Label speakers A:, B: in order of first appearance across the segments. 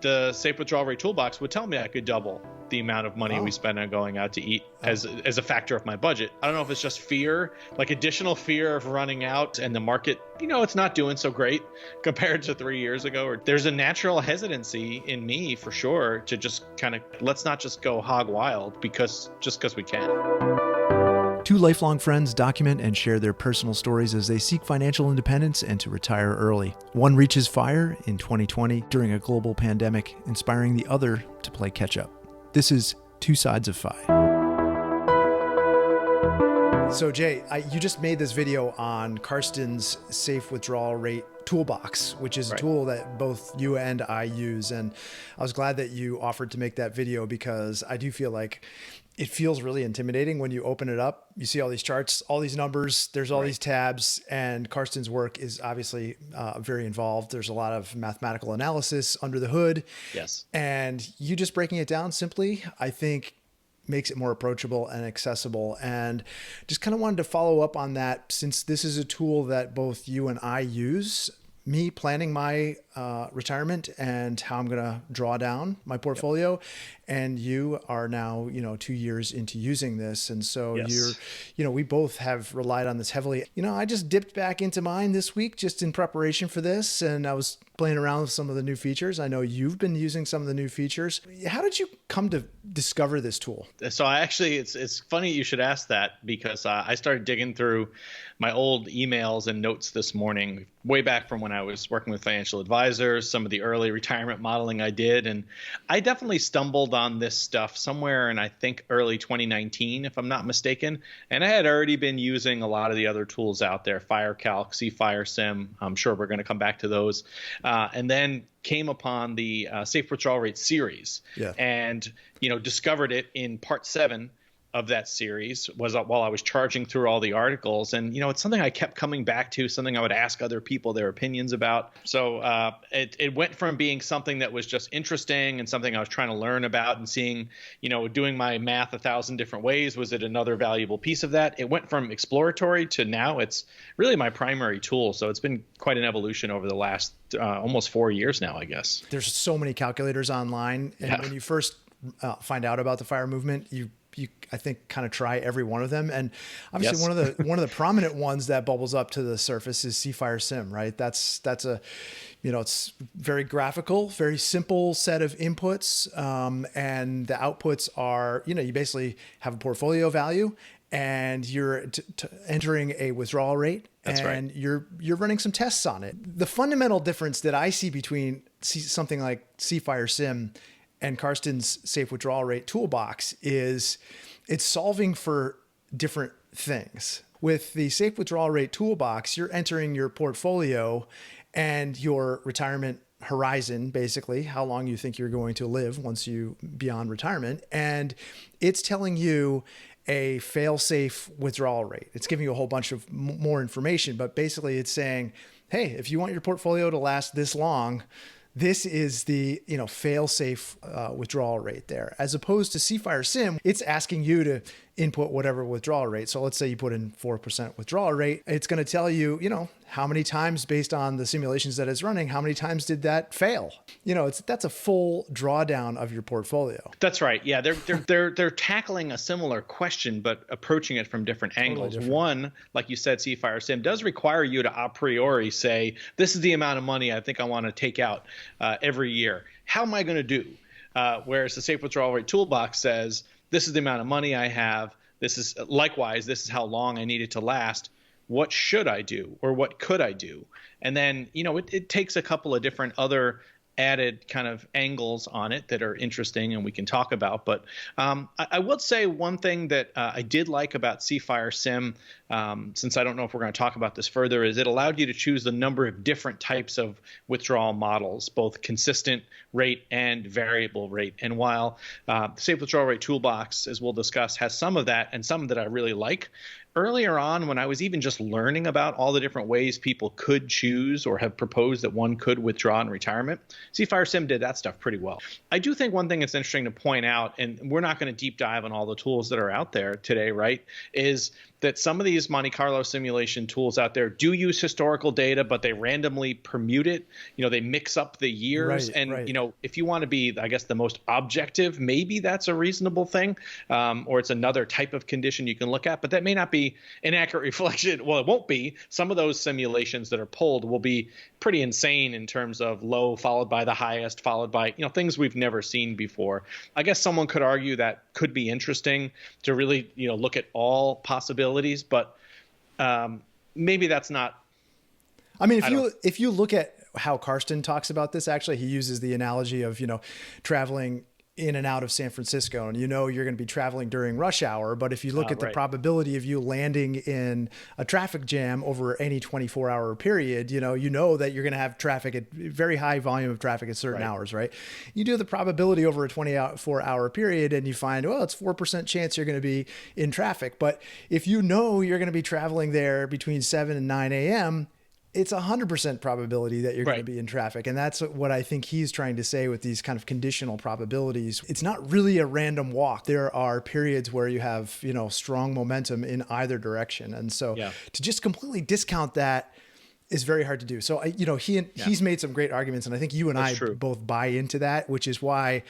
A: the Safe Withdrawal Rate Toolbox would tell me I could double the amount of money we spend on going out to eat as a factor of my budget. I don't know if it's just fear, like additional fear of running out, and the market, it's not doing so great compared to 3 years ago. Or there's a natural hesitancy in me for sure to just kind of, let's not just go hog wild because we can.
B: Two lifelong friends document and share their personal stories as they seek financial independence and to retire early. One reaches FIRE in 2020 during a global pandemic, inspiring the other to play catch up. This is Two Sides of FI. So Jay, you just made this video on Karsten's Safe Withdrawal Rate Toolbox, which is a tool that both you and I use. And I was glad that you offered to make that video because I do feel like it feels really intimidating when you open it up. You see all these charts, all these numbers, there's all these tabs, and Karsten's work is obviously very involved. There's a lot of mathematical analysis under the hood.
A: Yes.
B: And you just breaking it down simply, I think, makes it more approachable and accessible. And just kind of wanted to follow up on that, since this is a tool that both you and I use. Me planning my retirement and how I'm going to draw down my portfolio. Yep. And you are now, 2 years into using this. And so we both have relied on this heavily. I just dipped back into mine this week just in preparation for this. And I was playing around with some of the new features. I know you've been using some of the new features. How did you come to discover this tool?
A: So it's funny you should ask that, because I started digging through my old emails and notes this morning, way back from when I was working with financial advisors, some of the early retirement modeling I did. And I definitely stumbled on this stuff somewhere in, I think, early 2019, if I'm not mistaken. And I had already been using a lot of the other tools out there, FireCalc, cFIREsim. I'm sure we're going to come back to those. And then came upon the Safe Withdrawal Rate series and, discovered it in part 7 of that series while I was charging through all the articles. And, it's something I kept coming back to, something I would ask other people their opinions about. So it went from being something that was just interesting and something I was trying to learn about and seeing, doing my math 1,000 different ways. Was it another valuable piece of that? It went from exploratory to now it's really my primary tool. So it's been quite an evolution over the last almost 4 years now, I guess.
B: There's so many calculators online. And when you first find out about the FIRE movement, you I think kind of try every one of them. And obviously one of the prominent ones that bubbles up to the surface is cFIREsim, right? That's a, it's very graphical, very simple set of inputs. And the outputs are, you basically have a portfolio value and you're entering a withdrawal rate.
A: That's
B: and
A: right.
B: You're running some tests on it. The fundamental difference that I see between something like cFIREsim and Karsten's Safe Withdrawal Rate Toolbox is it's solving for different things. With the Safe Withdrawal Rate Toolbox, you're entering your portfolio and your retirement horizon, basically, how long you think you're going to live once you beyond retirement. And it's telling you a fail-safe withdrawal rate. It's giving you a whole bunch of more information, but basically it's saying, hey, if you want your portfolio to last this long, this is the fail-safe withdrawal rate there. As opposed to cFIREsim, it's asking you to input whatever withdrawal rate. So let's say you put in 4% withdrawal rate. It's going to tell you, how many times based on the simulations that it's running, how many times did that fail? That's a full drawdown of your portfolio.
A: That's right. Yeah, they're tackling a similar question, but approaching it from different angles.
B: Different.
A: One, like you said, cFIREsim does require you to a priori say, this is the amount of money I think I want to take out every year. How am I going to do? Whereas the Safe Withdrawal Rate Toolbox says, this is the amount of money I have. This is likewise, how long I need it to last. What should I do, or what could I do? And then, it takes a couple of different other added kind of angles on it that are interesting and we can talk about. But I will say one thing that I did like about cFIREsim, since I don't know if we're going to talk about this further, is it allowed you to choose the number of different types of withdrawal models, both consistent rate and variable rate. And while the Safe Withdrawal Rate Toolbox, as we'll discuss, has some of that and some that I really like, earlier on, when I was even just learning about all the different ways people could choose or have proposed that one could withdraw in retirement, cFIREsim did that stuff pretty well. I do think one thing that's interesting to point out, and we're not going to deep dive on all the tools that are out there today, right, is that some of these Monte Carlo simulation tools out there do use historical data, but they randomly permute it. They mix up the years.
B: Right,
A: And,
B: right.
A: If you want to be, I guess, the most objective, maybe that's a reasonable thing. Or it's another type of condition you can look at, but that may not be an accurate reflection. Well, it won't be. Some of those simulations that are pulled will be pretty insane in terms of low followed by the highest, followed by, things we've never seen before. I guess someone could argue that could be interesting to really, look at all possibilities, but maybe that's not.
B: I mean, if you look at how Karsten talks about this, actually, he uses the analogy of, traveling in and out of San Francisco, and you're going to be traveling during rush hour. But if you look at the probability of you landing in a traffic jam over any 24-hour period, you know that you're going to have traffic at very high volume of traffic at certain hours, right? You do the probability over a 24-hour period, and you find, well, it's 4% chance you're going to be in traffic. But if you're going to be traveling there between 7 and 9 a.m., it's 100% probability that you're going to be in traffic. And that's what I think he's trying to say with these kind of conditional probabilities. It's not really a random walk. There are periods where you have, strong momentum in either direction. And so to just completely discount that is very hard to do. So, he's made some great arguments, and I think you and I both buy into that, which is why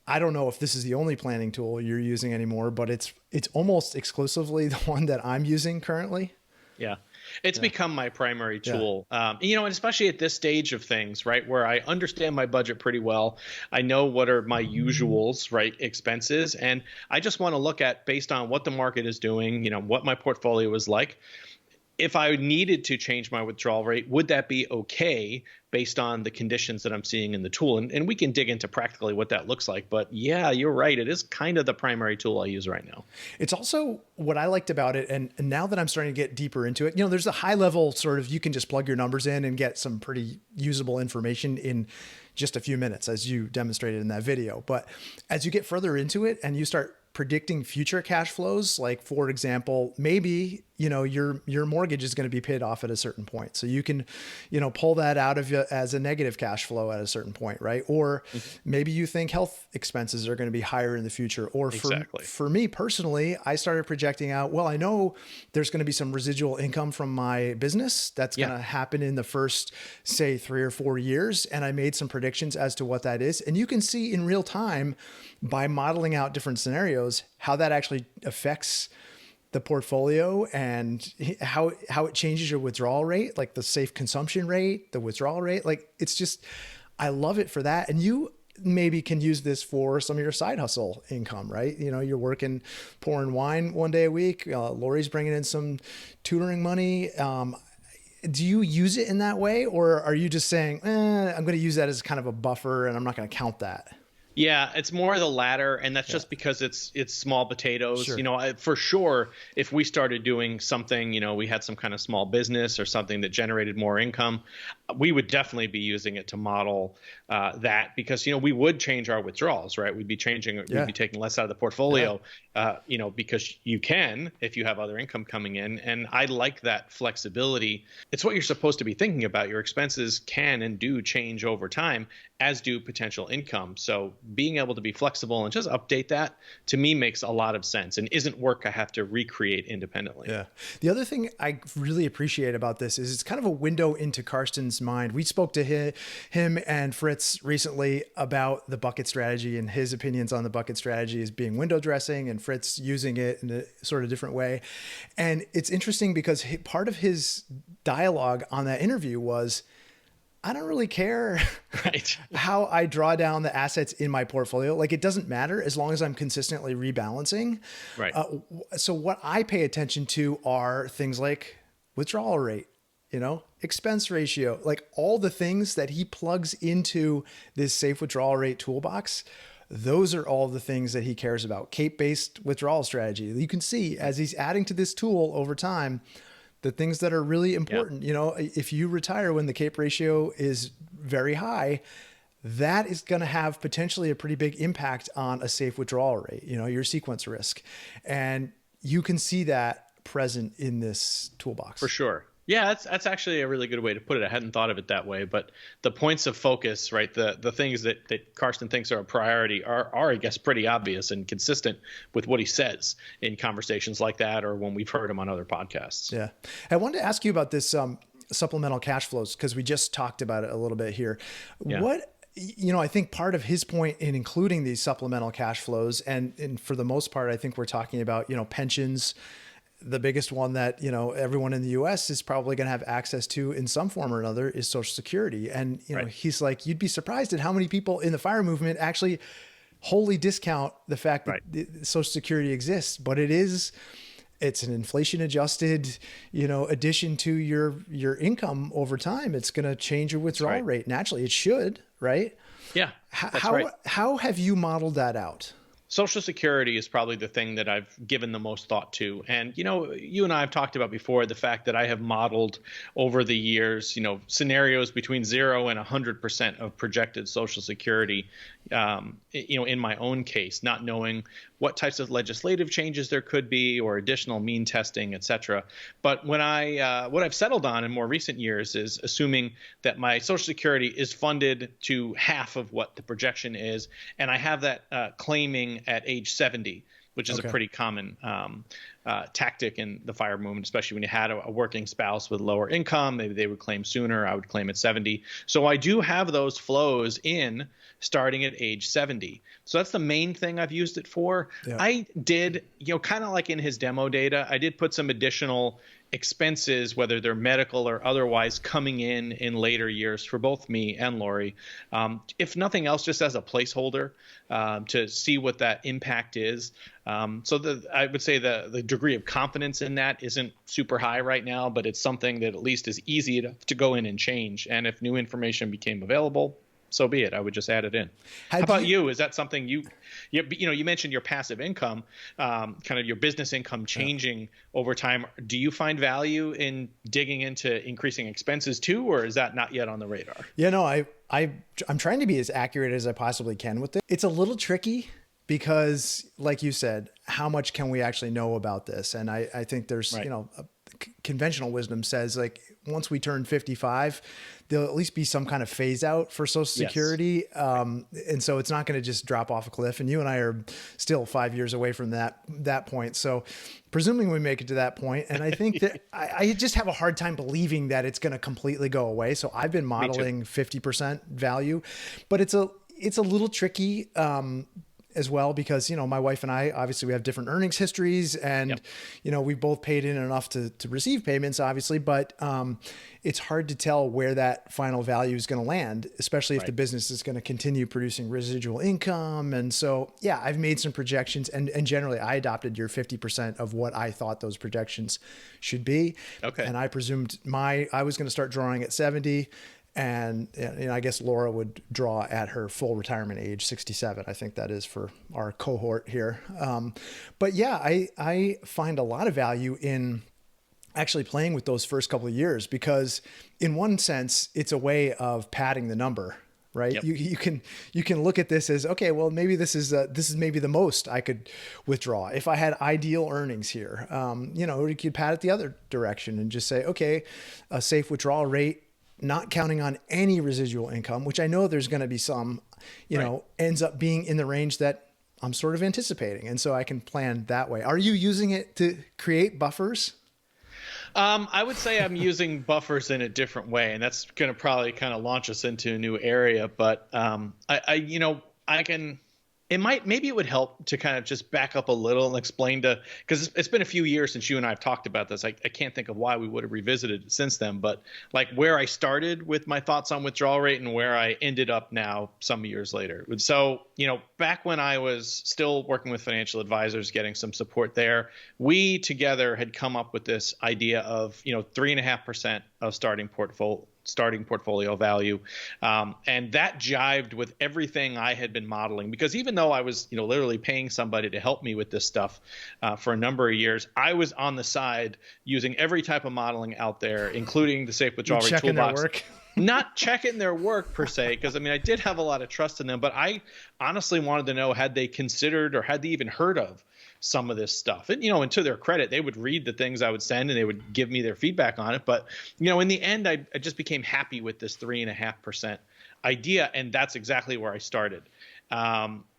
B: I don't know if this is the only planning tool you're using anymore, but it's almost exclusively the one that I'm using currently.
A: Yeah. It's become my primary tool, and especially at this stage of things, right, where I understand my budget pretty well. I know what are my usuals, right, expenses, and I just want to look at, based on what the market is doing, what my portfolio is like. If I needed to change my withdrawal rate, would that be okay based on the conditions that I'm seeing in the tool? And we can dig into practically what that looks like. But yeah, you're right. It is kind of the primary tool I use right now.
B: It's also what I liked about it. And now that I'm starting to get deeper into it, there's a high level sort of, you can just plug your numbers in and get some pretty usable information in just a few minutes, as you demonstrated in that video. But as you get further into it and you start predicting future cash flows, like, for example, maybe, your mortgage is going to be paid off at a certain point. So you can, pull that out of you as a negative cash flow at a certain point, right? Or maybe you think health expenses are going to be higher in the future. Or for me personally, I started projecting out, well, I know there's going to be some residual income from my business that's going to happen in the first, say, 3 or 4 years. And I made some predictions as to what that is. And you can see in real time, by modeling out different scenarios, how that actually affects the portfolio and how it changes your withdrawal rate, like the safe consumption rate, the withdrawal rate. Like, it's just, I love it for that. And you maybe can use this for some of your side hustle income, right? You're working, pouring wine one day a week. Lori's bringing in some tutoring money. Do you use it in that way? Or are you just saying, I'm going to use that as kind of a buffer and I'm not going to count that?
A: Yeah, it's more the latter, and that's just because it's small potatoes. Sure. For sure, if we started doing something, we had some kind of small business or something that generated more income, we would definitely be using it to model that, because we would change our withdrawals, right? We'd be taking less out of the portfolio, because you can, if you have other income coming in. And I like that flexibility. It's what you're supposed to be thinking about. Your expenses can and do change over time, as do potential income. So being able to be flexible and just update that, to me, makes a lot of sense and isn't work I have to recreate independently.
B: Yeah. The other thing I really appreciate about this is it's kind of a window into Karsten's mind. We spoke to him and Fritz recently about the bucket strategy and his opinions on the bucket strategy as being window dressing, and Fritz using it in a sort of different way. And it's interesting because part of his dialogue on that interview was, I don't really care how I draw down the assets in my portfolio. Like, it doesn't matter as long as I'm consistently rebalancing.
A: Right.
B: So what I pay attention to are things like withdrawal rate, expense ratio, like all the things that he plugs into this safe withdrawal rate toolbox. Those are all the things that he cares about. CAPE-based withdrawal strategy. You can see as he's adding to this tool over time, the things that are really important. If you retire when the CAPE ratio is very high, that is going to have potentially a pretty big impact on a safe withdrawal rate, your sequence risk. And you can see that present in this toolbox.
A: For sure. Yeah, that's actually a really good way to put it. I hadn't thought of it that way, but the points of focus, right? The things that Karsten thinks are a priority are I guess pretty obvious and consistent with what he says in conversations like that or when we've heard him on other podcasts.
B: Yeah. I wanted to ask you about this supplemental cash flows because we just talked about it a little bit here.
A: Yeah.
B: I think part of his point in including these supplemental cash flows, and for the most part, I think we're talking about, pensions. The biggest one that, everyone in the US is probably going to have access to in some form or another is Social Security. And,
A: Right.
B: he's like, you'd be surprised at how many people in the FIRE movement actually wholly discount the fact that Social Security exists, but it's an inflation adjusted, addition to your income over time. It's going to change your withdrawal rate. Naturally, it should, right?
A: Yeah, that's right.
B: How have you modeled that out?
A: Social Security is probably the thing that I've given the most thought to. And, you and I have talked about before the fact that I have modeled over the years, scenarios between 0 and 100% of projected Social Security, in my own case, not knowing what types of legislative changes there could be or additional mean testing, et cetera. But what I've settled on in more recent years is assuming that my Social Security is funded to half of what the projection is. And I have that claiming at age 70, which is a pretty common tactic in the FIRE movement, especially when you had a working spouse with lower income. Maybe they would claim sooner. I would claim at 70. So I do have those flows in starting at age 70. So that's the main thing I've used it for. Yeah. I did, kind of like in his demo data, I did put some additional expenses, whether they're medical or otherwise, coming in later years for both me and Lori. If nothing else, just as a placeholder to see what that impact is. So I would say the degree of confidence in that isn't super high right now, but it's something that at least is easy to go in and change. And if new information became available, so be it. I would just add it in. How about you? Is that something you mentioned your passive income, kind of your business income changing over time. Do you find value in digging into increasing expenses too, or is that not yet on the radar?
B: Yeah, no, I'm trying to be as accurate as I possibly can with it. It's a little tricky because, like you said, how much can we actually know about this? And I think there's, conventional wisdom says like once we turn 55, there'll at least be some kind of phase out for Social Security. And so it's not going to just drop off a cliff. And you and I are still 5 years away from that point. So presuming we make it to that point, and I think that I just have a hard time believing that it's going to completely go away. So I've been modeling 50% value, but it's a little tricky, as well, because, my wife and I, obviously we have different earnings histories and, we both paid in enough to receive payments, obviously, but it's hard to tell where that final value is going to land, especially if the business is going to continue producing residual income. And so, I've made some projections and generally I adopted your 50% of what I thought those projections should be. Okay. And I presumed I was going to start drawing at 70. And I guess Laura would draw at her full retirement age, 67. I think that is for our cohort here. But I find a lot of value in actually playing with those first couple of years because in one sense, it's a way of padding the number, right? Yep. You can look at this as, okay, well, maybe this is maybe the most I could withdraw. If I had ideal earnings here, you could pad it the other direction and just say, okay, a safe withdrawal rate, not counting on any residual income, which I know there's going to be some, ends up being in the range that I'm sort of anticipating. And so I can plan that way. Are you using it to create buffers?
A: I would say I'm using buffers in a different way, and that's going to probably kind of launch us into a new area. But maybe it would help to kind of just back up a little and explain because it's been a few years since you and I have talked about this. I can't think of why we would have revisited it since then, but like where I started with my thoughts on withdrawal rate and where I ended up now some years later. So, back when I was still working with financial advisors, getting some support there, we together had come up with this idea of, 3.5% of starting portfolio value. And that jived with everything I had been modeling, because even though I was, literally paying somebody to help me with this stuff for a number of years, I was on the side using every type of modeling out there, including the Safe Withdrawal Rate Toolbox. not checking their work per se, because I mean, I did have a lot of trust in them, but I honestly wanted to know, had they considered or had they even heard of some of this stuff? And, and to their credit, they would read the things I would send and they would give me their feedback on it. But, in the end, I just became happy with this 3.5% idea. And that's exactly where I started,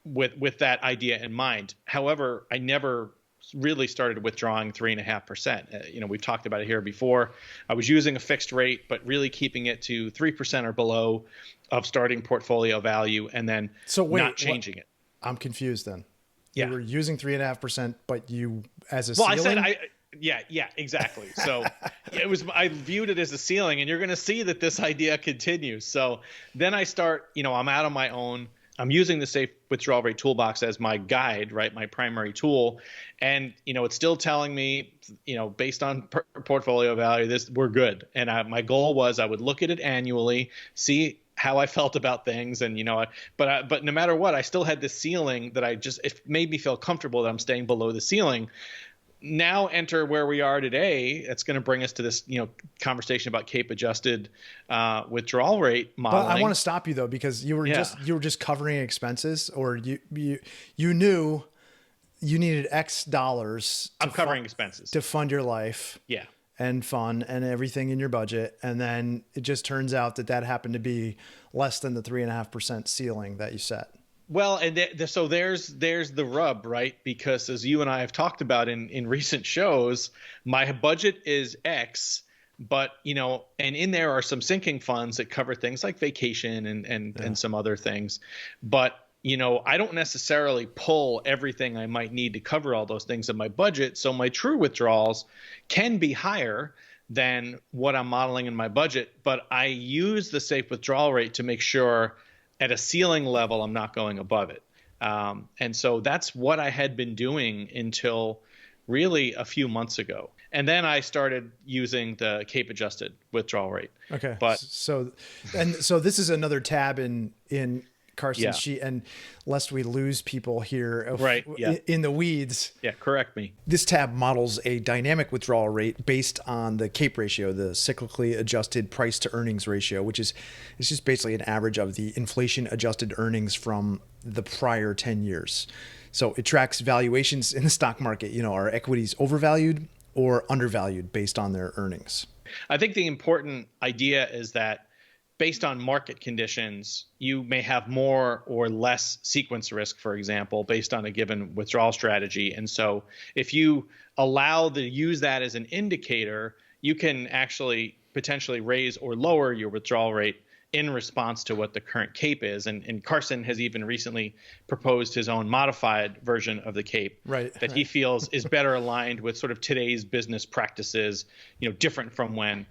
A: with that idea in mind. However, I never really started withdrawing 3.5%. We've talked about it here before. I was using a fixed rate, but really keeping it to 3% or below of starting portfolio value, and then not changing it.
B: I'm confused then.
A: Yeah.
B: You were using 3.5%, but you as a ceiling?
A: Yeah, exactly. So I viewed it as a ceiling, and you're going to see that this idea continues. So then I start, I'm out on my own. I'm using the Safe Withdrawal Rate Toolbox as my guide, right? My primary tool. And, it's still telling me, based on portfolio value, we're good. And my goal was I would look at it annually, see how I felt about things. And, but no matter what, I still had this ceiling that it made me feel comfortable that I'm staying below the ceiling. Now enter where we are today. It's going to bring us to this, conversation about CAPE adjusted withdrawal rate modeling.
B: But I want to stop you though, because you were just covering expenses, or you knew you needed X dollars.
A: I'm covering expenses
B: to fund your life.
A: Yeah.
B: And fun and everything in your budget. And then it just turns out that happened to be less than the 3.5% ceiling that you set.
A: Well, and so there's the rub, right? Because as you and I have talked about in recent shows, my budget is X, but and in there are some sinking funds that cover things like vacation and some other things. But I don't necessarily pull everything I might need to cover all those things in my budget. So my true withdrawals can be higher than what I'm modeling in my budget, but I use the safe withdrawal rate to make sure at a ceiling level, I'm not going above it. And so that's what I had been doing until really a few months ago. And then I started using the CAPE adjusted withdrawal rate.
B: Okay.
A: But
B: so this is another tab in Carson's sheet, and lest we lose people here in the weeds.
A: Yeah, correct me.
B: This tab models a dynamic withdrawal rate based on the CAPE ratio, the cyclically adjusted price to earnings ratio, which is it's just basically an average of the inflation adjusted earnings from the prior 10 years. So it tracks valuations in the stock market. Are equities overvalued or undervalued based on their earnings?
A: I think the important idea is that based on market conditions, you may have more or less sequence risk, for example, based on a given withdrawal strategy. And so if you use that as an indicator, you can actually potentially raise or lower your withdrawal rate in response to what the current CAPE is. And Carson has even recently proposed his own modified version of the CAPE that he feels is better aligned with sort of today's business practices, different from when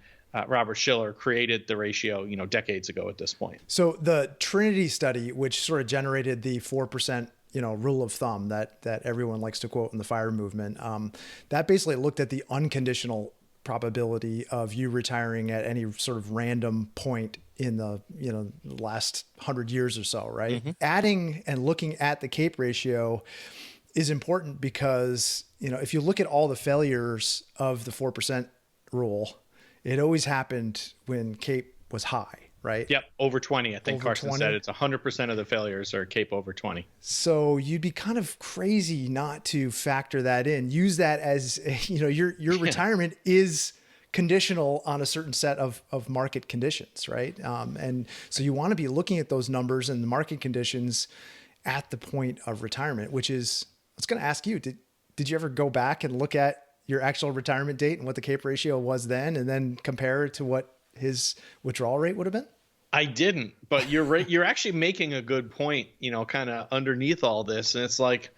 A: Robert Shiller created the ratio, decades ago at this point.
B: So the Trinity study, which sort of generated the 4%, rule of thumb that everyone likes to quote in the FIRE movement, that basically looked at the unconditional probability of you retiring at any sort of random point in the last 100 years or so, right? Mm-hmm. Adding and looking at the CAPE ratio is important because if you look at all the failures of the 4% rule, it always happened when CAPE was high, right?
A: Yep, over 20. I think over Carson 20. Said it's 100% of the failures are CAPE over 20.
B: So you'd be kind of crazy not to factor that in. Use that as, your retirement is conditional on a certain set of market conditions, right? And so you want to be looking at those numbers and the market conditions at the point of retirement, which is, I was going to ask you, did you ever go back and look at your actual retirement date and what the CAPE ratio was then, and then compare it to what his withdrawal rate would have been?
A: I didn't, but you're right. You're actually making a good point, kind of underneath all this. And it's like,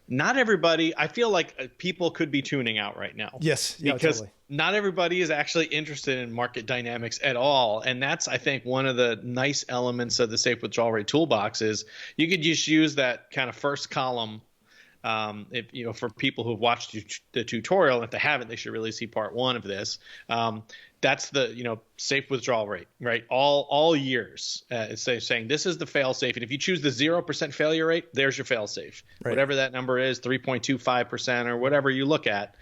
A: not everybody, I feel like people could be tuning out right now.
B: Yes. Yeah,
A: because
B: totally.
A: Not everybody is actually interested in market dynamics at all. And that's, I think, one of the nice elements of the Safe Withdrawal Rate Toolbox is you could just use that kind of first column. If for people who've watched the tutorial, and if they haven't, they should really see part 1 of this. That's the safe withdrawal rate, right? All years, it's saying this is the fail safe, and if you choose the 0% failure rate, there's your fail safe, right. Whatever that number is, 3.25% or whatever you look at.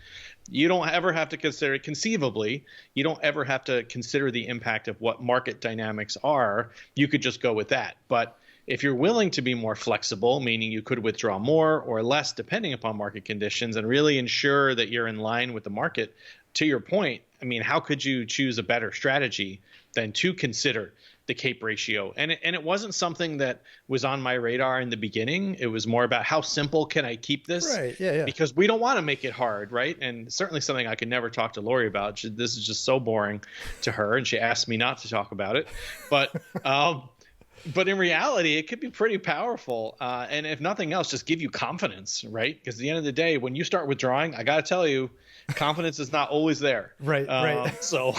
A: you don't ever have to consider, conceivably, you don't ever have to consider the impact of what market dynamics are. You could just go with that. But if you're willing to be more flexible, meaning you could withdraw more or less depending upon market conditions and really ensure that you're in line with the market, to your point, I mean, how could you choose a better strategy than to consider the CAPE ratio? And it wasn't something that was on my radar in the beginning. It was more about how simple can I keep this?
B: Right. Yeah.
A: Because we don't want to make it hard, right? And certainly something I could never talk to Lori about. This is just so boring to her, and she asked me not to talk about it. But in reality, it could be pretty powerful. And if nothing else, just give you confidence, right? Because at the end of the day, when you start withdrawing, I got to tell you, confidence is not always there.
B: Right. Right.
A: So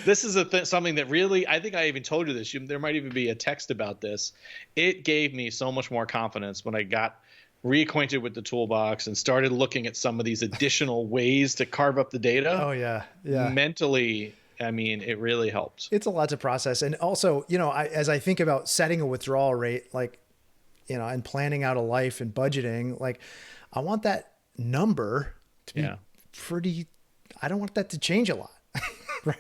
A: this is something that really, I think I even told you this. There might even be a text about this. It gave me so much more confidence when I got reacquainted with the toolbox and started looking at some of these additional ways to carve up the data.
B: Oh, yeah. Yeah.
A: Mentally, I mean, it really helps.
B: It's a lot to process. And also, as I think about setting a withdrawal rate, like, and planning out a life and budgeting, like, I want that number to be pretty, I don't want that to change a lot.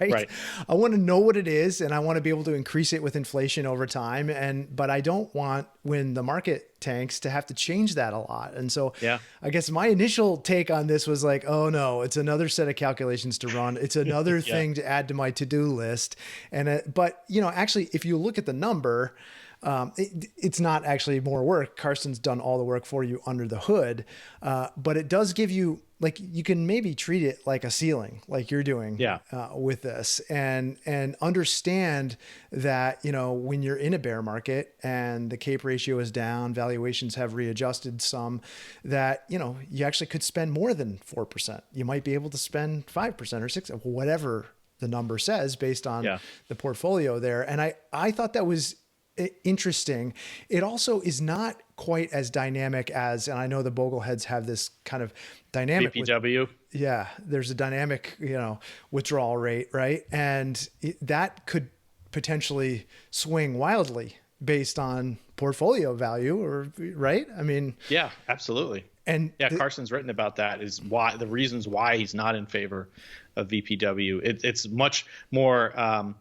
B: Right. I want to know what it is, and I want to be able to increase it with inflation over time. But I don't want, when the market tanks, to have to change that a lot. And so I guess my initial take on this was like, oh no, it's another set of calculations to run. It's another thing to add to my to-do list. But actually, if you look at the number, it's not actually more work. Karsten's done all the work for you under the hood. But it does give you, like, you can maybe treat it like a ceiling, like you're doing with this, and understand that, when you're in a bear market and the CAPE ratio is down, valuations have readjusted some, that, you actually could spend more than 4%. You might be able to spend 5% or 6%, whatever the number says based on the portfolio there. And I thought that was interesting. It also is not quite as dynamic as, and I know the Bogleheads have this kind of dynamic
A: BPW.
B: There's a dynamic, withdrawal rate, right? And that could potentially swing wildly based on portfolio value, or right? I mean,
A: yeah, absolutely.
B: And
A: Carson's written about that, is why the reasons why he's not in favor of VPW. It's much more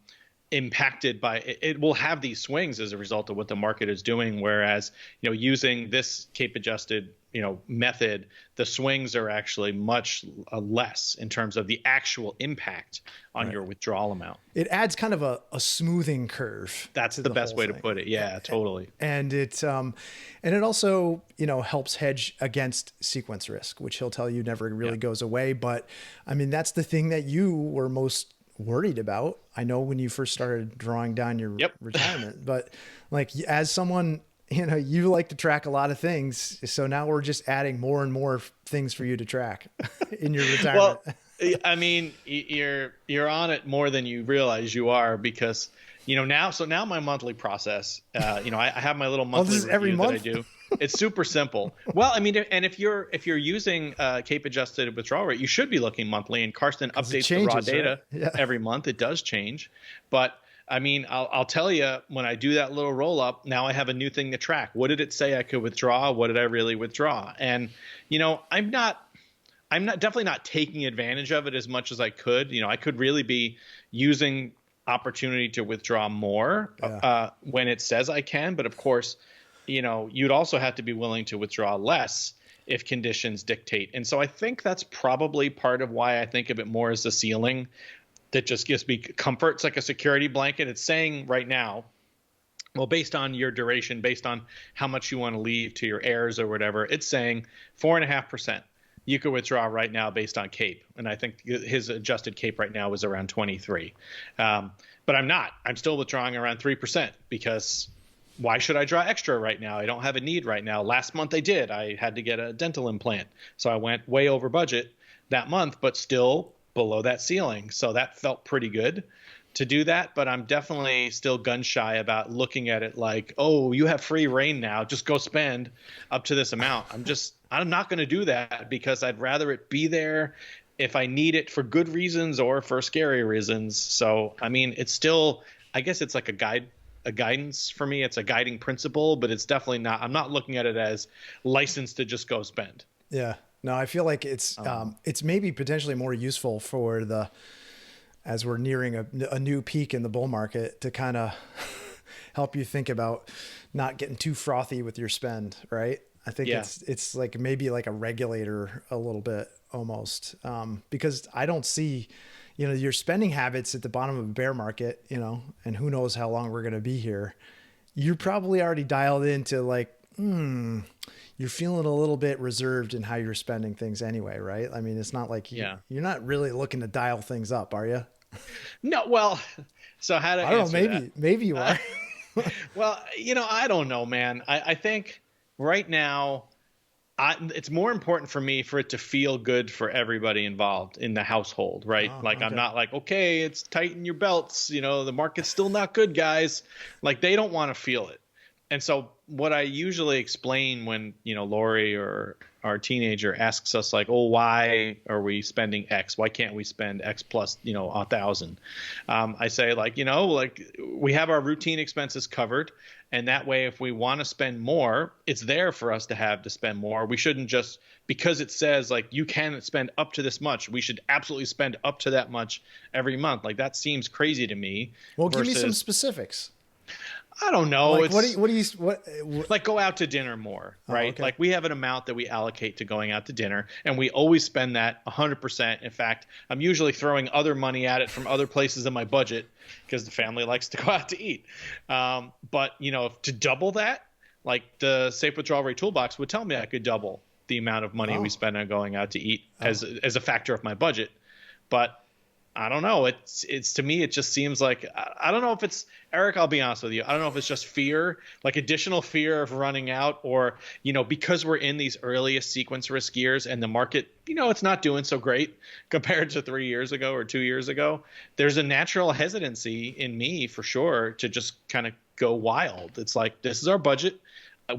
A: impacted by it will have these swings as a result of what the market is doing, whereas using this CAPE adjusted method, the swings are actually much less in terms of the actual impact on your withdrawal amount.
B: It adds kind of a smoothing curve.
A: That's the best way to put it. Yeah, totally.
B: And it also helps hedge against sequence risk, which he'll tell you never really goes away. But I mean, that's the thing that you were most worried about. I know when you first started drawing down your retirement, but like, as someone, you like to track a lot of things. So now we're just adding more and more things for you to track in your retirement.
A: Well, I mean, you're on it more than you realize you are, because now my monthly process, I have my little monthly review every month that I do. It's super simple. Well, I mean, and if you're using CAPE adjusted withdrawal rate, you should be looking monthly, and Karsten updates the raw data every month. It does change, but I mean, I'll tell you, when I do that little roll up, now I have a new thing to track. What did it say I could withdraw? What did I really withdraw? And I'm definitely not taking advantage of it as much as I could. I could really be using opportunity to withdraw more when it says I can, but of course, you'd also have to be willing to withdraw less if conditions dictate. And so I think that's probably part of why I think of it more as a ceiling that just gives me comfort. It's like a security blanket. It's saying right now, well, based on your duration, based on how much you want to leave to your heirs or whatever, it's saying 4.5%. You could withdraw right now based on CAPE. And I think his adjusted CAPE right now is around 23. But I'm not. I'm still withdrawing around 3%, because why should I draw extra right now? I don't have a need right now. Last month I did. I had to get a dental implant. So I went way over budget that month, but still below that ceiling. So that felt pretty good to do that. But I'm definitely still gun shy about looking at it like, oh, you have free reign now, just go spend up to this amount. I'm not going to do that, because I'd rather it be there if I need it for good reasons or for scary reasons. So, I mean, it's still, I guess it's like a guidance for me. It's a guiding principle, but it's definitely not, I'm not looking at it as license to just go spend.
B: Yeah. No, I feel like it's maybe potentially more useful for as we're nearing a new peak in the bull market to kind of help you think about not getting too frothy with your spend, right? I think it's like maybe like a regulator a little bit almost, because I don't see, your spending habits at the bottom of a bear market, and who knows how long we're going to be here. You're probably already dialed into like, you're feeling a little bit reserved in how you're spending things anyway, right? I mean, it's not like you're not really looking to dial things up, are you?
A: No, well, so how to
B: I don't know,
A: that?
B: maybe you are.
A: Well, I don't know, man. I think right now, it's more important for me for it to feel good for everybody involved in the household, right? Okay. I'm not like, okay, it's tighten your belts. The market's still not good, guys. Like they don't want to feel it. And so what I usually explain when, Lori or our teenager asks us like, oh, why are we spending X? Why can't we spend X plus, 1,000? I say like, we have our routine expenses covered. And that way, if we want to spend more, it's there for us to have to spend more. We shouldn't just, because it says like, you can spend up to this much, we should absolutely spend up to that much every month. Like that seems crazy to me.
B: Well, give me some specifics.
A: I don't know.
B: Like, what
A: like go out to dinner more, right?
B: Okay.
A: Like we have an amount that we allocate to going out to dinner, and we always spend that 100%. In fact, I'm usually throwing other money at it from other places in my budget because the family likes to go out to eat. But to double that, like the Safe Withdrawal Rate Toolbox would tell me I could double the amount of money we spend on going out to eat as a factor of my budget. But I don't know. It's to me, it just seems like, I don't know if it's, Eric, I'll be honest with you. I don't know if it's just fear, like additional fear of running out, or, because we're in these earliest sequence risk years and the market, it's not doing so great compared to 3 years ago or 2 years ago. There's a natural hesitancy in me for sure to just kind of go wild. It's like, this is our budget.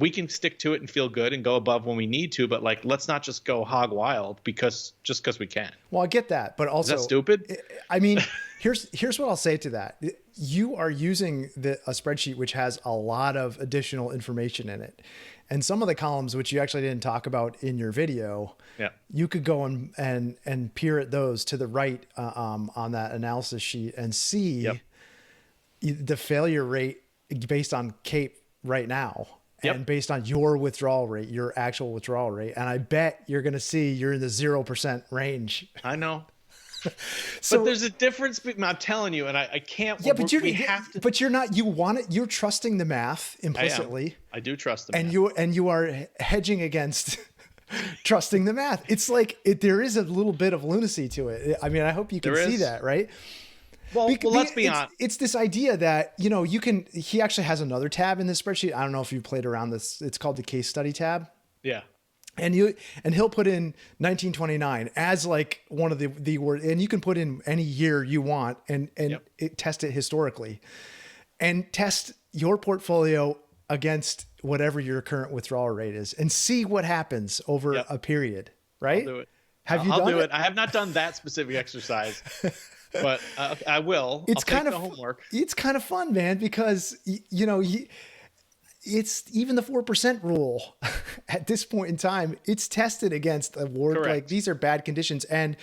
A: We can stick to it and feel good and go above when we need to, but like, let's not just go hog wild because we can.
B: Well, I get that, but also,
A: is that stupid?
B: I mean, here's what I'll say to that. You are using a spreadsheet which has a lot of additional information in it, and some of the columns which you actually didn't talk about in your video.
A: Yeah,
B: you could go and peer at those to the right on that analysis sheet and see the failure rate based on CAPE right now. And based on your withdrawal rate, your actual withdrawal rate. And I bet you're going to see you're in the 0% range.
A: I know. So, but there's a difference. I'm telling you, and I can't.
B: Yeah, but you're not. You want it. You're trusting the math implicitly.
A: I do trust the math.
B: And you are hedging against trusting the math. It's like there is a little bit of lunacy to it. I mean, I hope you can see that, right?
A: Well, let's be honest.
B: It's this idea that, he actually has another tab in this spreadsheet. I don't know if you played around this. It's called the case study tab.
A: Yeah.
B: And he'll put in 1929 as like one of the word, and you can put in any year you want and test it historically and test your portfolio against whatever your current withdrawal rate is and see what happens over a period, right?
A: I'll do it.
B: I'll
A: do it. I have not done that specific exercise. But I will.
B: It's
A: kind of homework.
B: It's kind of fun, man, because it's even the 4% rule at this point in time. It's tested against a ward.
A: Correct.
B: Like these are bad conditions, and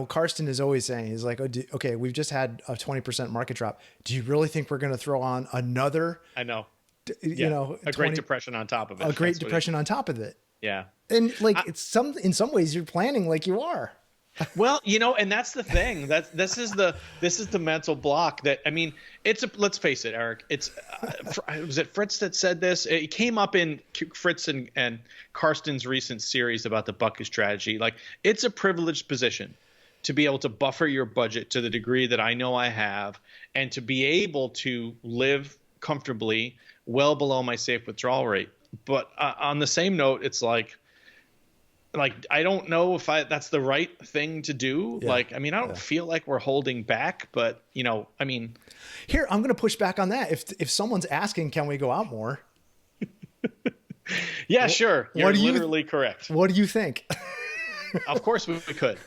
B: Karsten is always saying, he's like, okay, we've just had a 20% market drop. Do you really think we're going to throw on another?
A: I know.
B: A
A: Great depression on top of it.
B: A great depression on top of it.
A: Yeah.
B: And like in some ways you're planning like you are.
A: Well, and that's the thing. This is the mental block that, I mean, let's face it, Eric. It's was it Fritz that said this? It came up in Fritz and Karsten's recent series about the bucket strategy. Like, it's a privileged position to be able to buffer your budget to the degree that I know I have, and to be able to live comfortably well below my safe withdrawal rate. But on the same note, it's like I don't know if that's the right thing to do. Yeah. Like, I mean, I don't feel like we're holding back, but I mean,
B: here, I'm going to push back on that. If someone's asking, can we go out more?
A: Yeah, sure. You're literally correct.
B: What do you think?
A: Of course we could.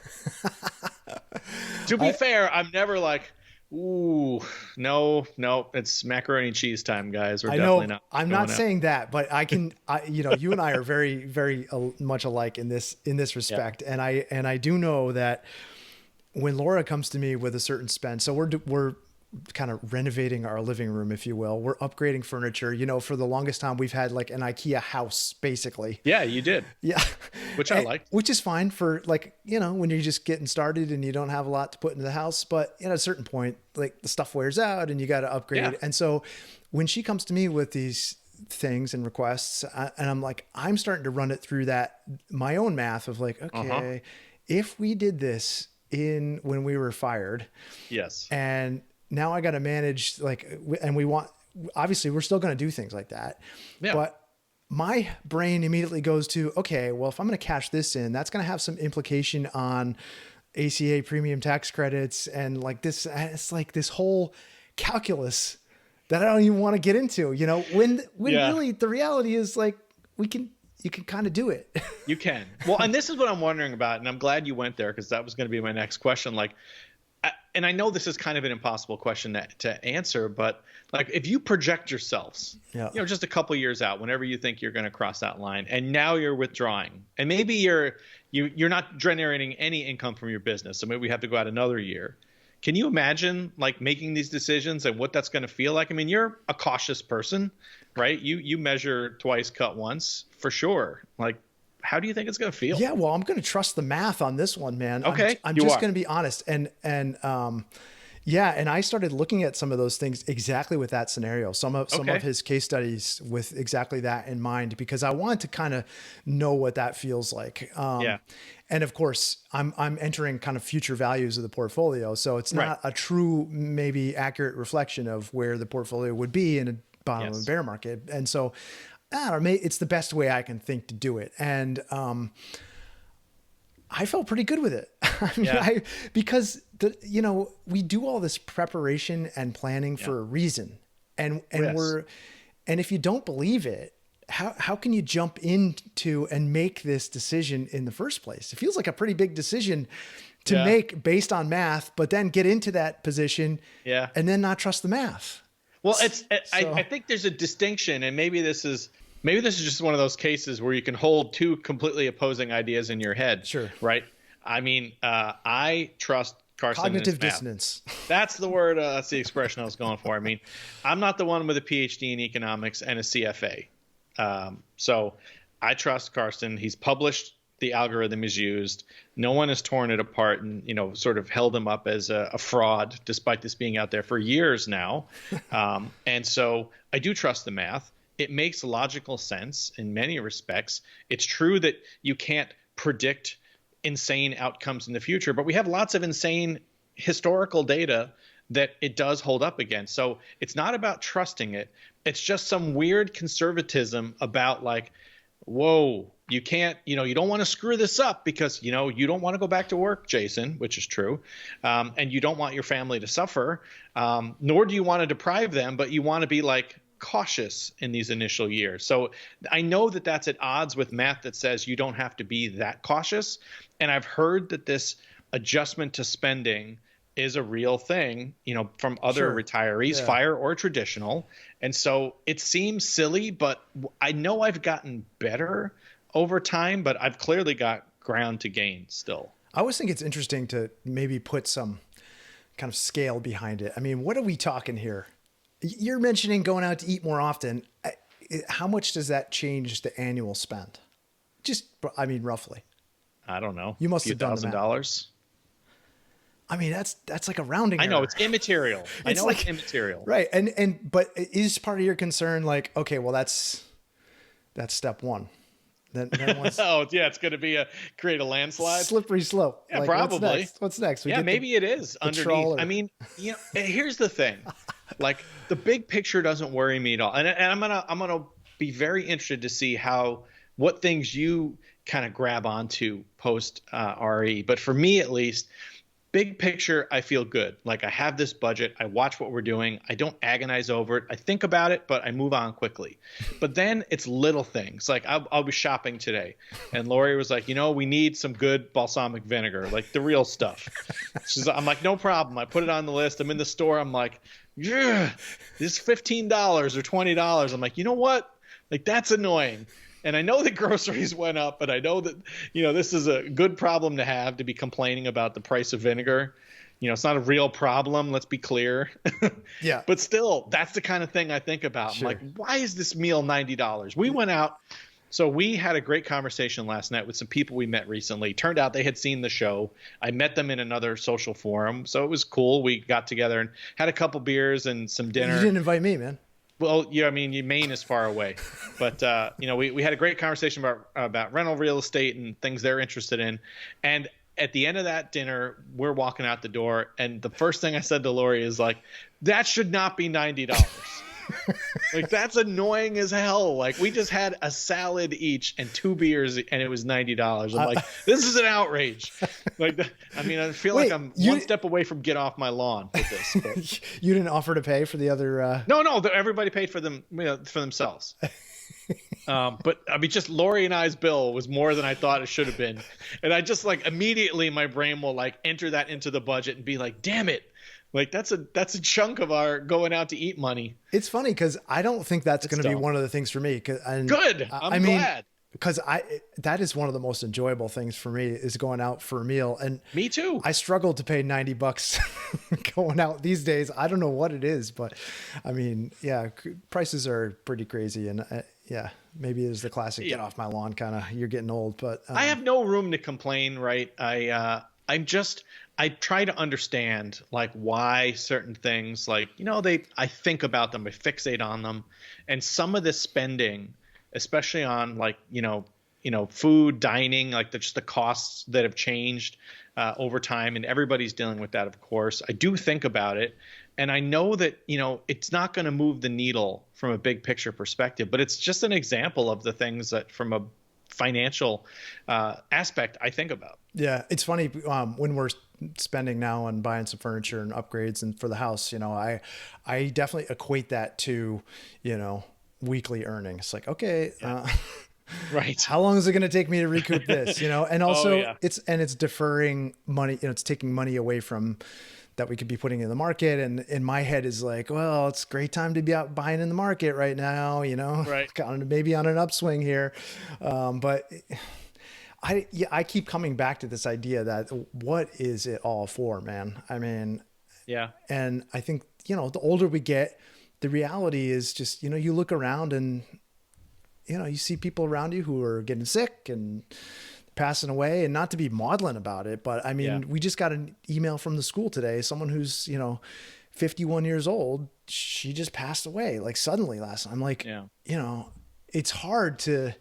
A: To be fair, I'm never like, Ooh, no, no, it's macaroni and cheese time, guys. We're
B: I
A: definitely
B: know
A: not
B: I'm
A: going
B: not
A: out.
B: saying that, but you and I are very, very much alike in this
A: Yeah.
B: respect. And I do know that when Laura comes to me with a certain spend, so we're kind of renovating our living room, if you will. We're upgrading furniture. For the longest time we've had like an IKEA house, basically.
A: Yeah, you did,
B: Yeah.
A: which I liked.
B: Which is fine for like, when you're just getting started and you don't have a lot to put into the house. But at a certain point, like the stuff wears out and you got to
A: Yeah.
B: upgrade. And so when she comes to me with these things and requests, and I'm like, I'm starting to run it through my own math of like,
A: Uh-huh.
B: okay, if we did this when we were fired
A: Yes.
B: and now I got to manage and obviously we're still going to do things like that,
A: Yeah.
B: but my brain immediately goes to, okay, well, if I'm going to cash this in, that's going to have some implication on ACA premium tax credits. And like this, it's like this whole calculus that I don't even want to get into, when
A: Yeah.
B: really the reality is like, you can kind of do it.
A: You can. Well, and this is what I'm wondering about, and I'm glad you went there because that was going to be my next question. Like, and I know this is kind of an impossible question to answer, but like if you project yourselves,
B: Yeah.
A: just a couple years out, whenever you think you're going to cross that line, and now you're withdrawing, and maybe you're not generating any income from your business, so maybe we have to go out another year. Can you imagine like making these decisions and what that's going to feel like? I mean, you're a cautious person, right? You measure twice, cut once, for sure. Like, how do you think it's going to feel?
B: Yeah, well, I'm going to trust the math on this one, man.
A: Okay,
B: I'm
A: you
B: just
A: are.
B: going to be honest, yeah, and I started looking at some of those things exactly with that scenario. Some of
A: Okay.
B: his case studies with exactly that in mind, because I wanted to kind of know what that feels like.
A: Yeah.
B: And of course, I'm entering kind of future values of the portfolio, so it's not
A: Right.
B: a true, maybe accurate reflection of where the portfolio would be in a bottom of a
A: Yes.
B: bear market. And so, I don't know, it's the best way I can think to do it. And I felt pretty good with it. I mean,
A: Yeah.
B: because we do all this preparation and planning for a reason. And
A: Yes.
B: and if you don't believe it, how can you jump into and make this decision in the first place? It feels like a pretty big decision to
A: Yeah.
B: make based on math, but then get into that position
A: Yeah.
B: and then not trust the math.
A: Well,
B: So-
A: I think there's a distinction, and maybe this is just one of those cases where you can hold two completely opposing ideas in your head.
B: Sure.
A: Right. I mean, I trust Carson and his
B: Cognitive
A: math.
B: dissonance.
A: That's the word. That's the expression I was going for. I mean, I'm not the one with a PhD in economics and a CFA. So I trust Carson. He's published the algorithm is used. No one has torn it apart and, sort of held him up as a fraud, despite this being out there for years now. And so I do trust the math. It makes logical sense in many respects. It's true that you can't predict insane outcomes in the future, but we have lots of insane historical data that it does hold up against. So it's not about trusting it. It's just some weird conservatism about like, whoa, you can't, you don't want to screw this up because, you don't want to go back to work, Jason, which is true. And you don't want your family to suffer, nor do you want to deprive them, but you want to be like cautious in these initial years. So I know that that's at odds with math that says you don't have to be that cautious. And I've heard that this adjustment to spending is a real thing, from other
B: Sure.
A: retirees,
B: Yeah.
A: FIRE or traditional. And so it seems silly, but I know I've gotten better over time, but I've clearly got ground to gain still.
B: I always think it's interesting to maybe put some kind of scale behind it. I mean, what are we talking here? You're mentioning going out to eat more often. How much does that change the annual spend? Roughly.
A: I don't know.
B: You must
A: a few
B: have done the math.
A: $1,000.
B: I mean, that's like a rounding
A: I know
B: error.
A: it's immaterial. I know
B: like-
A: it's immaterial.
B: Right. But is part of your concern like, okay, well, that's step one. Then once
A: Oh yeah, it's going to create a landslide.
B: slippery slope.
A: Yeah,
B: Like,
A: probably.
B: What's next? We
A: Yeah,
B: get
A: maybe it is underneath.
B: trawler.
A: I mean, here's the thing. Like the big picture doesn't worry me at all. And I'm gonna be very interested to see what things you kind of grab onto post RE. But for me at least, big picture, I feel good. Like I have this budget. I watch what we're doing. I don't agonize over it. I think about it, but I move on quickly. But then it's little things. Like I'll be shopping today, and Lori was like, we need some good balsamic vinegar, like the real stuff. I'm like, no problem. I put it on the list. I'm in the store. I'm like, yeah, this is $15 or $20. I'm like, you know what? Like that's annoying. And I know that groceries went up, but I know that, this is a good problem to have, to be complaining about the price of vinegar. It's not a real problem. Let's be clear.
B: Yeah.
A: But still, that's the kind of thing I think about.
B: Sure.
A: I'm like, why is this meal $90? We went out. So we had a great conversation last night with some people we met recently. Turned out they had seen the show. I met them in another social forum. So it was cool. We got together and had a couple beers and some dinner.
B: You didn't invite me, man.
A: Well, yeah, I mean, Maine is far away, but we had a great conversation about rental real estate and things they're interested in. And at the end of that dinner, we're walking out the door, and the first thing I said to Lori is like, "That should not be $90." Like that's annoying as hell. Like we just had a salad each and 2 beers, and it was $90. I'm like, this is an outrage. Like, I feel like I'm one step away from get off my lawn with this. But.
B: You didn't offer to pay for the other?
A: No, everybody paid for them for themselves. But just Lori and I's bill was more than I thought it should have been, and I just like immediately my brain will like enter that into the budget and be like, damn it. Like that's a chunk of our going out to eat money.
B: It's funny because I don't think that's going to be one of the things for me.
A: Good. I'm glad.
B: Because that is one of the most enjoyable things for me is going out for a meal. And
A: me too.
B: I struggle to pay $90 going out these days. I don't know what it is, but yeah, prices are pretty crazy. And yeah, maybe it's the classic get off my lawn kind of, you're getting old, but
A: I have no room to complain. Right. I try to understand like why certain things like, I think about them, I fixate on them. And some of this spending, especially on like, food, dining, like just the costs that have changed over time, and everybody's dealing with that, of course. I do think about it. And I know that, it's not going to move the needle from a big picture perspective, but it's just an example of the things that from a financial aspect I think about.
B: Yeah. It's funny when we're spending now on buying some furniture and upgrades and for the house, I definitely equate that to, weekly earnings. Like, okay,
A: right.
B: How long is it going to take me to recoup this, and also it's deferring money, it's taking money away from that we could be putting in the market. And in my head is like, well, it's a great time to be out buying in the market right now,
A: right.
B: Maybe on an upswing here. But I keep coming back to this idea that what is it all for, man?
A: Yeah.
B: And I think, the older we get, the reality is just, you look around and, you see people around you who are getting sick and passing away, and not to be maudlin about it, but we just got an email from the school today. Someone who's, 51 years old, she just passed away like suddenly last night. I'm like, it's hard to,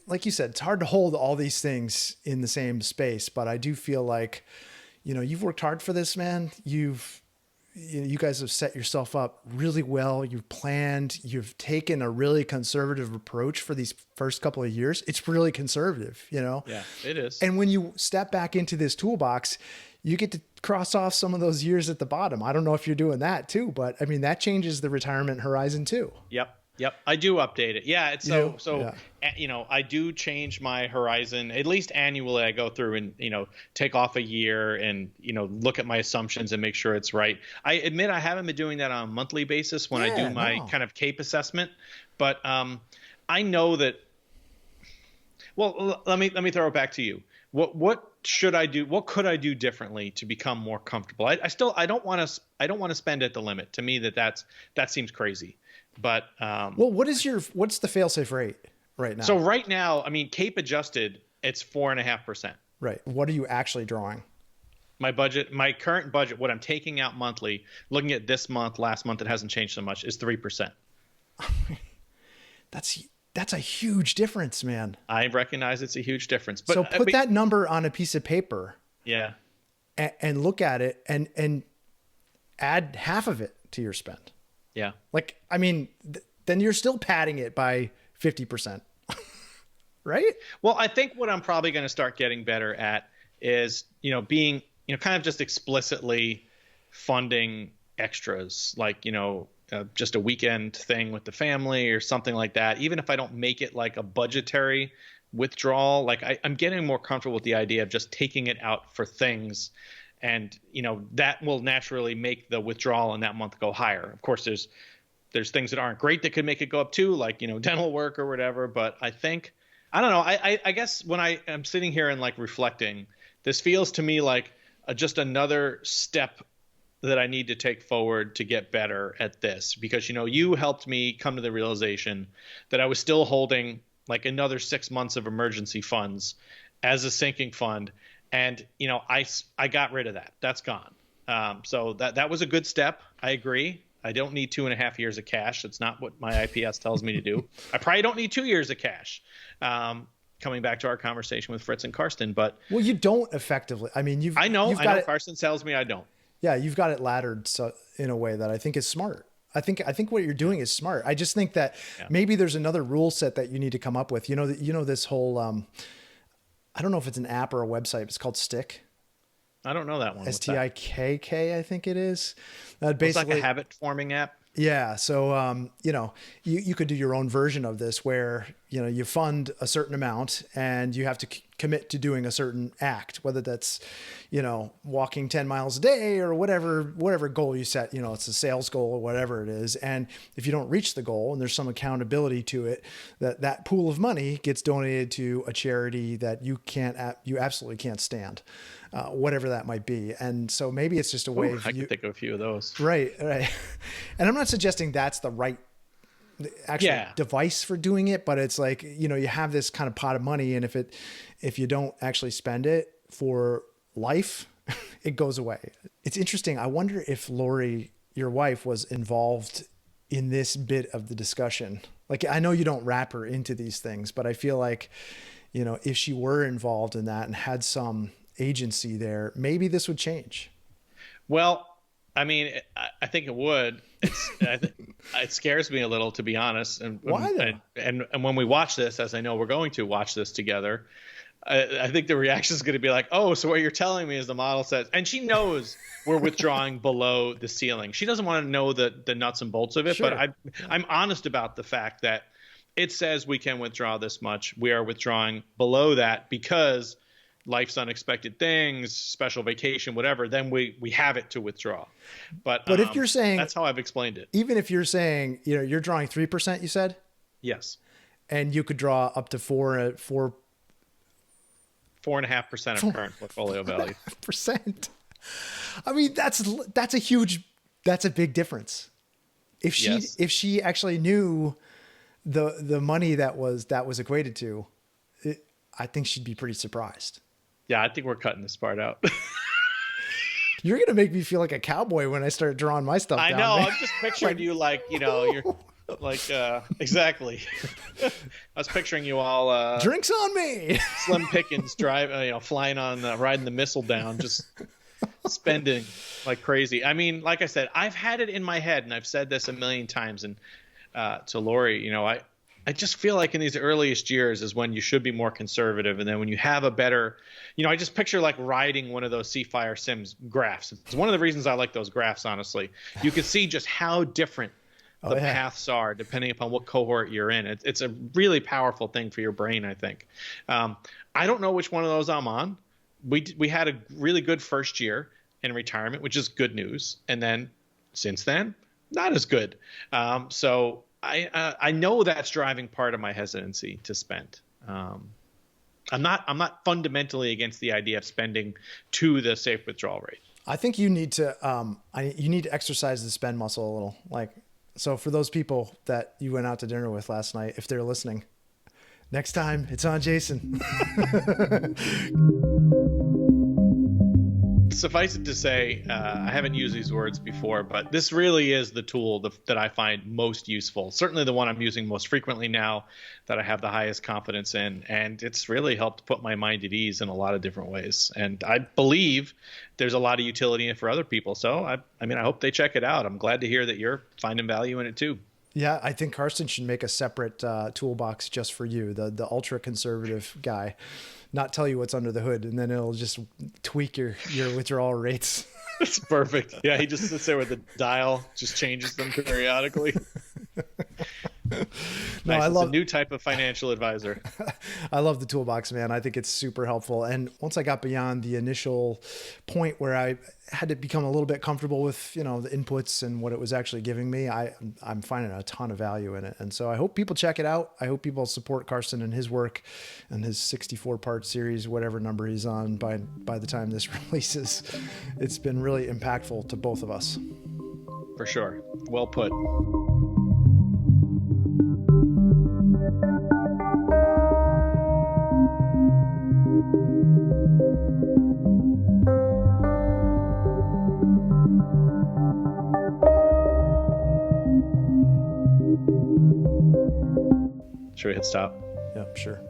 B: like you said, it's hard to hold all these things in the same space, but I do feel like, you've worked hard for this, man. You guys have set yourself up really well. You've planned, you've taken a really conservative approach for these first couple of years. It's really conservative,
A: Yeah, it is.
B: And when you step back into this toolbox, you get to cross off some of those years at the bottom. I don't know if you're doing that too, but that changes the retirement horizon too.
A: Yep. I do update it. Yeah. It's I do change my horizon at least annually. I go through and, take off a year and, look at my assumptions and make sure it's right. I admit I haven't been doing that on a monthly basis when I do my kind of CAPE assessment, but I know that, well, let me throw it back to you. What should I do? What could I do differently to become more comfortable? I don't want to spend at the limit. To me, that seems crazy. But
B: what's the fail-safe rate right now?
A: So right now, CAPE adjusted, it's 4.5%.
B: Right. What are you actually drawing?
A: My current budget, what I'm taking out monthly, looking at this month, last month, it hasn't changed so much, is 3%.
B: That's a huge difference, man.
A: I recognize it's a huge difference. But
B: so put that number on a piece of paper.
A: Yeah.
B: And look at it and add half of it to your spend.
A: Yeah.
B: Then you're still padding it by 50%, right?
A: Well, I think what I'm probably going to start getting better at is, being kind of just explicitly funding extras, like, just a weekend thing with the family or something like that. Even if I don't make it like a budgetary withdrawal, like I'm getting more comfortable with the idea of just taking it out for things. And, that will naturally make the withdrawal in that month go higher. Of course, there's things that aren't great that could make it go up too, like, dental work or whatever. But I think, I don't know. I guess when I am sitting here and like reflecting, this feels to me like just another step that I need to take forward to get better at this, because, you helped me come to the realization that I was still holding like another 6 months of emergency funds as a sinking fund. And, I got rid of that. That's gone. So that was a good step. I agree. I don't need 2.5 years of cash. That's not what my IPS tells me to do. I probably don't need 2 years of cash. Coming back to our conversation with Fritz and Karsten, but
B: well, you don't effectively. I mean, I know
A: Karsten tells me I don't.
B: Yeah, you've got it laddered so in a way that I think is smart. I think what you're doing is smart. I just think that maybe there's another rule set that you need to come up with. This whole I don't know if it's an app or a website. It's called Stick.
A: I don't know that one.
B: STIKK, I think it is.
A: Basically, it's like a habit forming app.
B: Yeah. So, you could do your own version of this where, you fund a certain amount and you have to commit to doing a certain act, whether that's, walking 10 miles a day or whatever goal you set, it's a sales goal or whatever it is. And if you don't reach the goal and there's some accountability to it, that pool of money gets donated to a charity that you absolutely can't stand. Whatever that might be. And so maybe it's just a way
A: I can think of a few of those.
B: Right. And I'm not suggesting that's the right device for doing it, but it's like, you have this kind of pot of money, and if you don't actually spend it for life, it goes away. It's interesting. I wonder if Lori, your wife, was involved in this bit of the discussion. Like, I know you don't wrap her into these things, but I feel like, if she were involved in that and had some agency there, maybe this would change.
A: Well, I mean, I think it would. It scares me a little, to be honest. And
B: why?
A: And when we watch this, as I know we're going to watch this together, I think the reaction is going to be like, "Oh, so what you're telling me is the model says," and she knows we're withdrawing below the ceiling. She doesn't want to know the nuts and bolts of it, sure. But I'm honest about the fact that it says we can withdraw this much. We are withdrawing below that because life's unexpected things, special vacation, whatever, then we have it to withdraw. But
B: if you're saying,
A: that's how I've explained it.
B: Even if you're saying, you're drawing 3%, you said?
A: Yes.
B: And you could draw up to 4.5%
A: of current portfolio value.
B: Percent. I mean, that's a big difference. If she actually knew the money that was equated to, I think she'd be pretty surprised.
A: Yeah, I think we're cutting this part out.
B: You're going to make me feel like a cowboy when I start drawing my stuff down.
A: I know. I'm just picturing you like, you're like, exactly. I was picturing you all.
B: Drinks on me.
A: Slim Pickens flying on, riding the missile down, just spending like crazy. I mean, like I said, I've had it in my head, and I've said this a million times. And to Lori, I just feel like in these earliest years is when you should be more conservative. And then when you have a better, I just picture like riding one of those cFIREsim graphs. It's one of the reasons I like those graphs, honestly. You can see just how different the paths are depending upon what cohort you're in. It's a really powerful thing for your brain, I think. I don't know which one of those I'm on. We had a really good first year in retirement, which is good news. And then since then, not as good. So I know that's driving part of my hesitancy to spend. I'm not fundamentally against the idea of spending to the safe withdrawal rate.
B: I think you need to exercise the spend muscle a little. Like, so for those people that you went out to dinner with last night, if they're listening, next time it's on Jason.
A: Suffice it to say, I haven't used these words before, but this really is the tool that I find most useful. Certainly the one I'm using most frequently now, that I have the highest confidence in. And it's really helped put my mind at ease in a lot of different ways. And I believe there's a lot of utility in it for other people. So, I hope they check it out. I'm glad to hear that you're finding value in it too.
B: Yeah, I think Karsten should make a separate toolbox just for you, the ultra conservative guy, not tell you what's under the hood, and then it'll just tweak your withdrawal rates.
A: It's perfect. Yeah, he just sits there with the dial, just changes them periodically.
B: No,
A: Nice.
B: I
A: It's
B: love
A: a new type of financial advisor.
B: I love the toolbox, man. I think it's super helpful. And once I got beyond the initial point where I had to become a little bit comfortable with, the inputs and what it was actually giving me, I'm finding a ton of value in it. And so I hope people check it out. I hope people support Karsten and his work and his 64-part series, whatever number he's on by the time this releases. It's been really impactful to both of us.
A: For sure. Well put. Should we hit stop?
B: Yep, sure.